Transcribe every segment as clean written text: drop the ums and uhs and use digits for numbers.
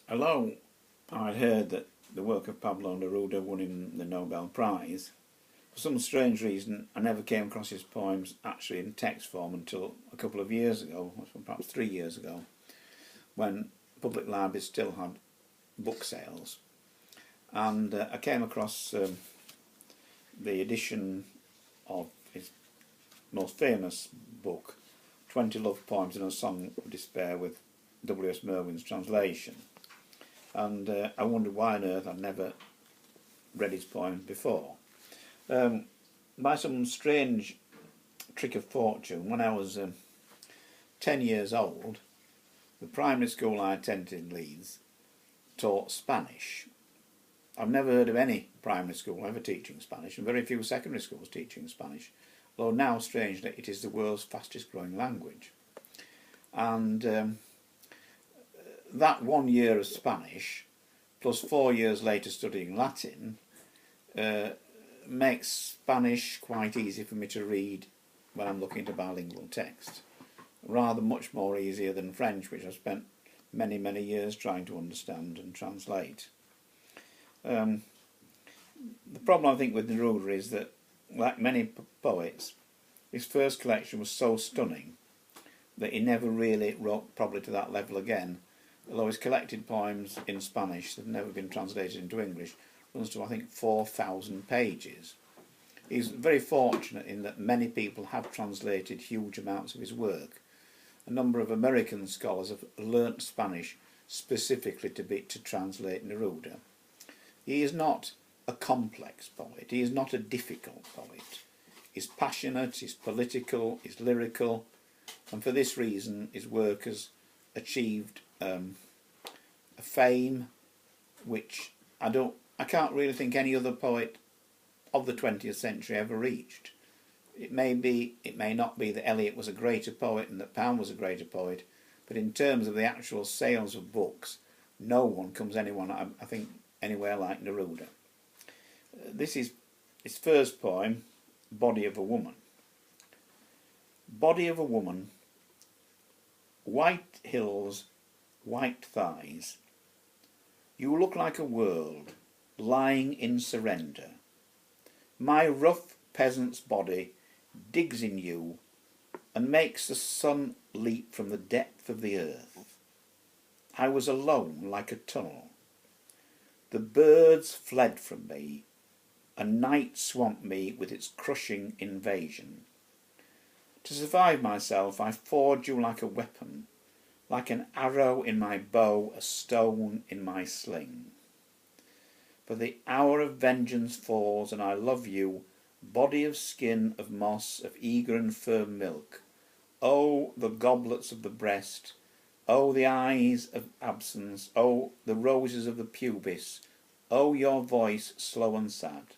Although I'd heard that the work of Pablo Neruda won him the Nobel Prize, for some strange reason I never came across his poems actually in text form until a couple of years ago, perhaps 3 years ago, when public libraries still had book sales. And I came across the edition of his most famous book, 20 Love Poems in a Song of Despair, with W.S. Merwin's translation. And I wondered why on earth I'd never read his poems before. By some strange trick of fortune, when I was 10 years old, the primary school I attended in Leeds taught Spanish. I've never heard of any primary school ever teaching Spanish, and very few secondary schools teaching Spanish, although now, strangely, it is the world's fastest growing language. And that 1 year of Spanish, plus 4 years later studying Latin, makes Spanish quite easy for me to read when I'm looking at a bilingual text. Rather much more easier than French, which I've spent many, many years trying to understand and translate. The problem, I think, with Neruda is that, like many poets, his first collection was so stunning that he never really wrote probably to that level again, although his collected poems in Spanish that have never been translated into English runs to, I think, 4,000 pages. He's very fortunate in that many people have translated huge amounts of his work. A number of American scholars have learnt Spanish specifically to translate Neruda. He is not a complex poet, he is not a difficult poet. He's passionate, he's political, he's lyrical, and for this reason his work has achieved a fame which I can't really think any other poet of the 20th century ever reached. It may not be that Eliot was a greater poet and that Pound was a greater poet, but in terms of the actual sales of books, no one comes I think anywhere like Neruda. This is his first poem, Body of a Woman. Body of a woman, white hills, white thighs. You look like a world lying in surrender. My rough peasant's body digs in you and makes the sun leap from the depth of the earth. I was alone like a tunnel. The birds fled from me, and night swamped me with its crushing invasion. To survive myself, I forged you like a weapon, like an arrow in my bow, a stone in my sling. But the hour of vengeance falls, and I love you, body of skin, of moss, of eager and firm milk. Oh, the goblets of the breast, oh, the eyes of absence, oh, the roses of the pubis, oh, your voice slow and sad.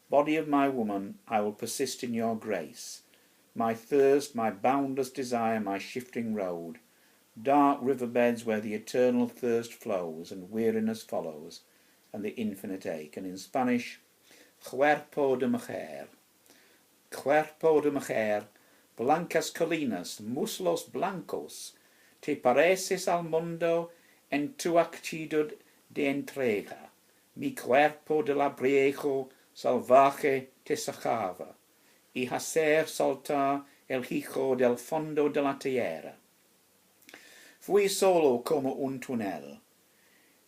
Body of my woman, I will persist in your grace, my thirst, my boundless desire, my shifting road, dark riverbeds where the eternal thirst flows and weariness follows, and the infinite ache. And in Spanish, cuerpo de mujer, blancas colinas, muslos blancos, te pareces al mundo en tu actitud de entrega. Mi cuerpo de labriego salvaje te sacaba, y hacer saltar el hijo del fondo de la tierra. Fui solo como un túnel,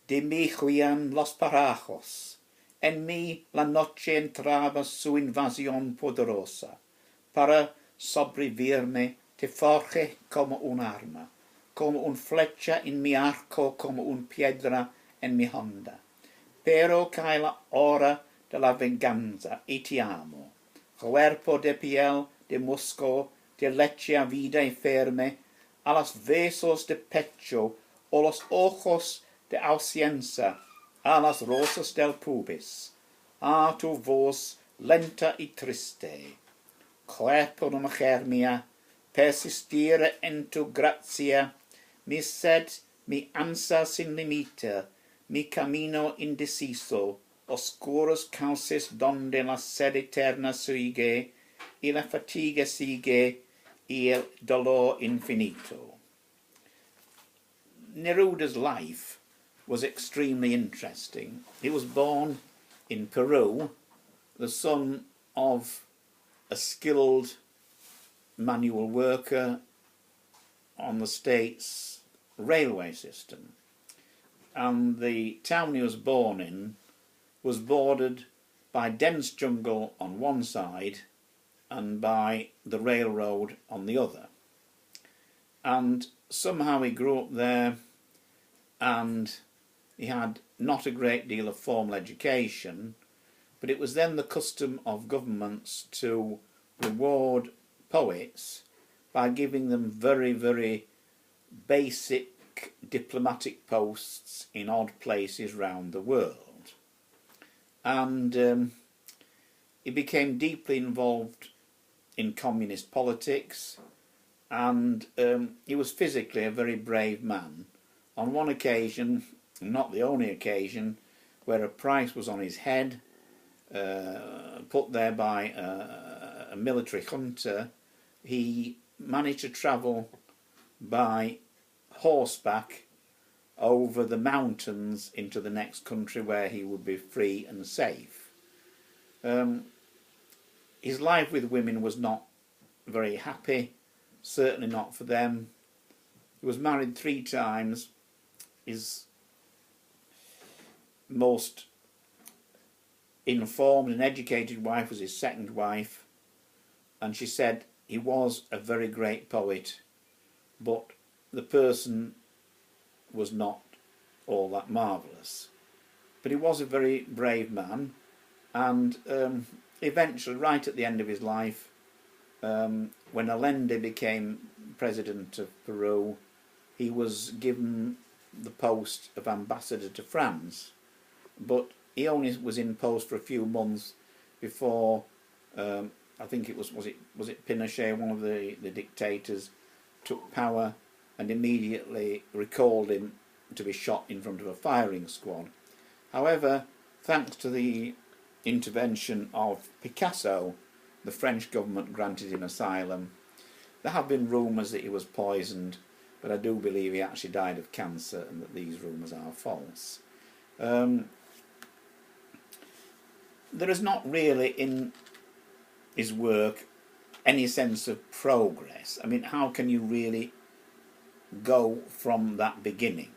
de mí huían los parajos, en mí la noche entraba su invasión poderosa, para sobrevivirme te forjé como un arma, como un flecha en mi arco, como un piedra en mi honda. Pero cae la hora de la venganza y te amo. Cuerpo de piel, de musgo, de leche vida y firme, a los besos de pecho o los ojos de ausencia, a las rosas del pubis, a tu voz lenta y triste. Cuerpo de mujer mía, persistir en tu gracia, mi sed, mi ansia sin límite, mi camino indeciso, oscuros cauces donde la sed eterna sigue, y la fatiga sigue, y el dolor infinito. Neruda's life was extremely interesting. He was born in Peru, the son of a skilled manual worker on the state's railway system. And the town he was born in was bordered by dense jungle on one side and by the railroad on the other. And somehow he grew up there, and he had not a great deal of formal education, but it was then the custom of governments to reward poets by giving them very, very basic diplomatic posts in odd places round the world. And he became deeply involved in communist politics, and he was physically a very brave man. On one occasion, not the only occasion, where a price was on his head, put there by a military junta, he managed to travel by horseback over the mountains into the next country where he would be free and safe. His life with women was not very happy, certainly not for them. He was married 3 times. His most informed and educated wife was his second wife, and she said he was a very great poet, but the person was not all that marvellous. But he was a very brave man, and eventually, right at the end of his life, when Allende became president of Peru, he was given the post of ambassador to France, but he only was in post for a few months before I think it was it Pinochet, one of the dictators, took power and immediately recalled him to be shot in front of a firing squad. However, thanks to the intervention of Picasso, the French government granted him asylum. There have been rumours that he was poisoned, but I do believe he actually died of cancer and that these rumours are false. There is not really in his work any sense of progress. I mean, how can you really go from that beginning?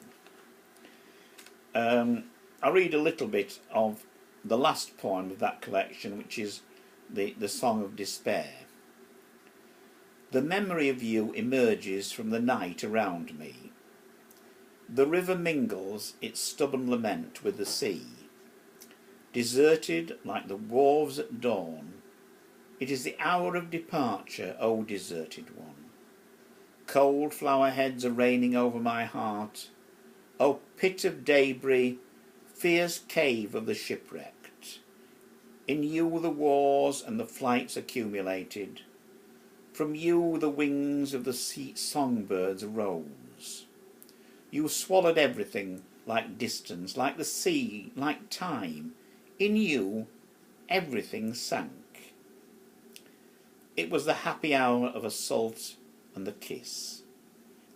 I'll read a little bit of the last poem of that collection, which is the Song of Despair. The memory of you emerges from the night around me. The river mingles its stubborn lament with the sea. Deserted like the wharves at dawn, it is the hour of departure, O deserted one. Cold flower heads are raining over my heart. O pit of debris, fierce cave of the shipwrecked. In you the wars and the flights accumulated. From you the wings of the sea songbirds rose. You swallowed everything like distance, like the sea, like time. In you everything sank. It was the happy hour of assault and the kiss.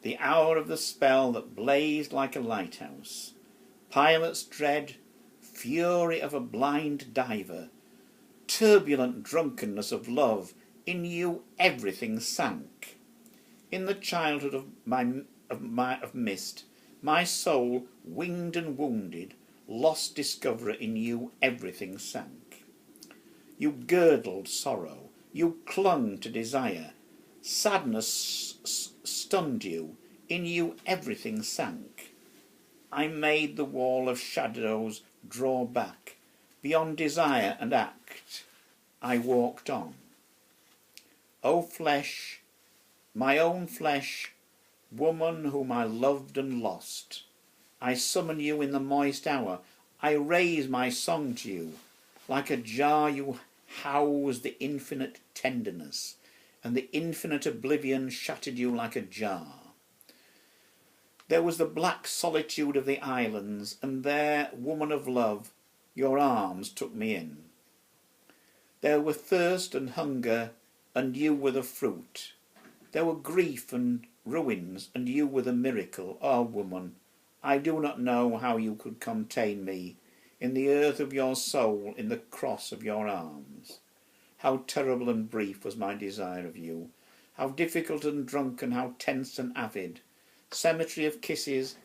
The hour of the spell that blazed like a lighthouse. Pilot's dread, fury of a blind diver, turbulent drunkenness of love. In you everything sank. In the childhood of mist, my soul, winged and wounded, lost discoverer. In you everything sank. You girdled sorrow, you clung to desire. Sadness stunned you, in you everything sank. I made the wall of shadows draw back. Beyond desire and act, I walked on. O flesh, my own flesh, woman whom I loved and lost, I summon you in the moist hour. I raise my song to you. Like a jar you house the infinite tenderness, and the infinite oblivion shattered you like a jar. There was the black solitude of the islands, and there, woman of love, your arms took me in. There were thirst and hunger, and you were the fruit. There were grief and ruins, and you were the miracle. Ah, woman, I do not know how you could contain me in the earth of your soul, in the cross of your arms. How terrible and brief was my desire of you, how difficult and drunken, how tense and avid. Cemetery of kisses,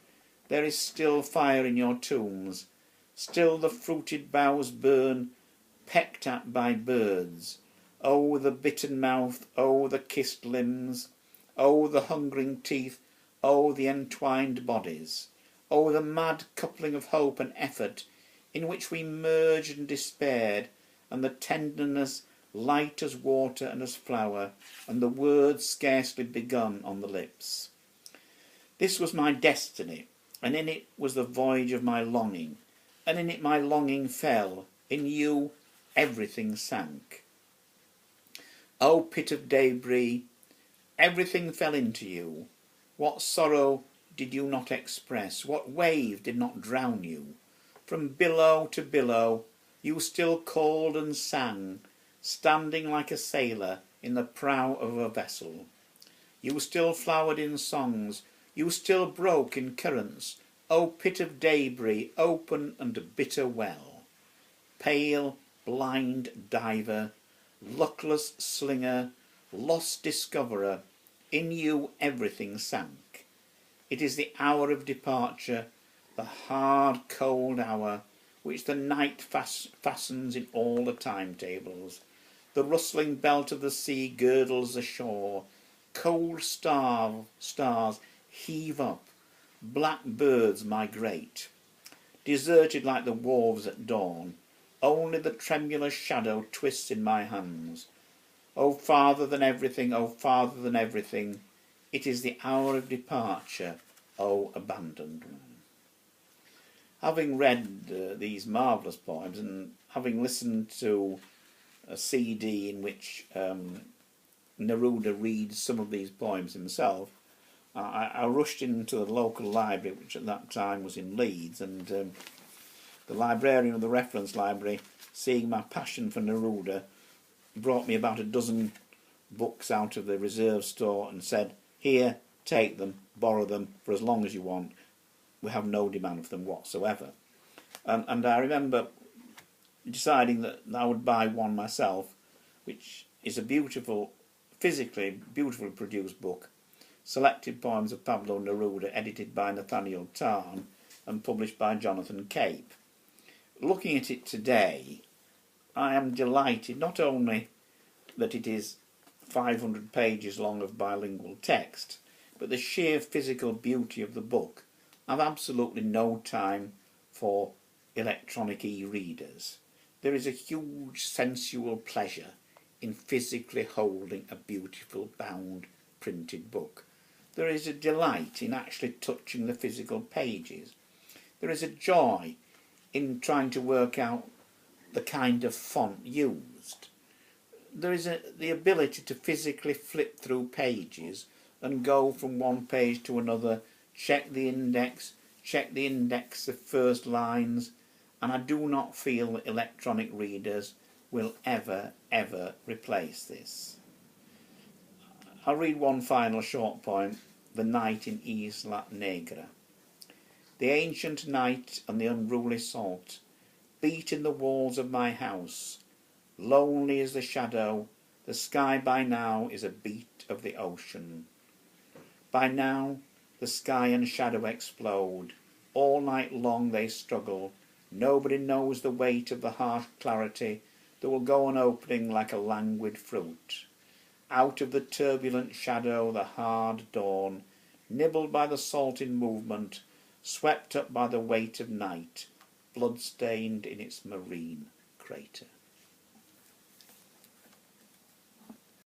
there is still fire in your tombs, still the fruited boughs burn, pecked at by birds. Oh, the bitten mouth, oh, the kissed limbs, oh, the hungering teeth, oh, the entwined bodies, oh, the mad coupling of hope and effort in which we merged and despaired, and the tenderness light as water and as flower, and the words scarcely begun on the lips. This was my destiny, and in it was the voyage of my longing, and in it my longing fell. In you everything sank. O pit of debris, everything fell into you. What sorrow did you not express? What wave did not drown you? From billow to billow you still called and sang, standing like a sailor in the prow of a vessel. You still flowered in songs, you still broke in currents, O pit of debris, open and bitter well. Pale, blind diver, luckless slinger, lost discoverer, in you everything sank. It is the hour of departure, the hard, cold hour, which the night fastens in all the timetables. The rustling belt of the sea girdles the shore. Cold stars heave up. Black birds migrate. Deserted like the wharves at dawn, only the tremulous shadow twists in my hands. O farther than everything, O farther than everything, it is the hour of departure, O abandoned one. Having read these marvellous poems, and having listened to a CD in which Neruda reads some of these poems himself, I rushed into the local library, which at that time was in Leeds, and the librarian of the reference library, seeing my passion for Neruda, brought me about a dozen books out of the reserve store and said, "Here, take them, borrow them for as long as you want. We have no demand for them whatsoever." And I remember deciding that I would buy one myself, which is a beautiful, physically beautifully produced book, Selected Poems of Pablo Neruda, edited by Nathaniel Tarn and published by Jonathan Cape. Looking at it today, I am delighted not only that it is 500 pages long of bilingual text, but the sheer physical beauty of the book. I've absolutely no time for electronic e-readers. There is a huge sensual pleasure in physically holding a beautiful bound printed book. There is a delight in actually touching the physical pages. There is a joy in trying to work out the kind of font used. There is the ability to physically flip through pages and go from one page to another, check the index of first lines, and I do not feel that electronic readers will ever replace this. I'll read one final short poem, The Night in Isla Negra. The ancient night and the unruly salt beat in the walls of my house. Lonely is the shadow, the sky by now is a beat of the ocean. By now the sky and shadow explode, all night long they struggle. Nobody knows the weight of the harsh clarity that will go on opening like a languid fruit. Out of the turbulent shadow the hard dawn, nibbled by the salt in movement, swept up by the weight of night, blood-stained in its marine crater.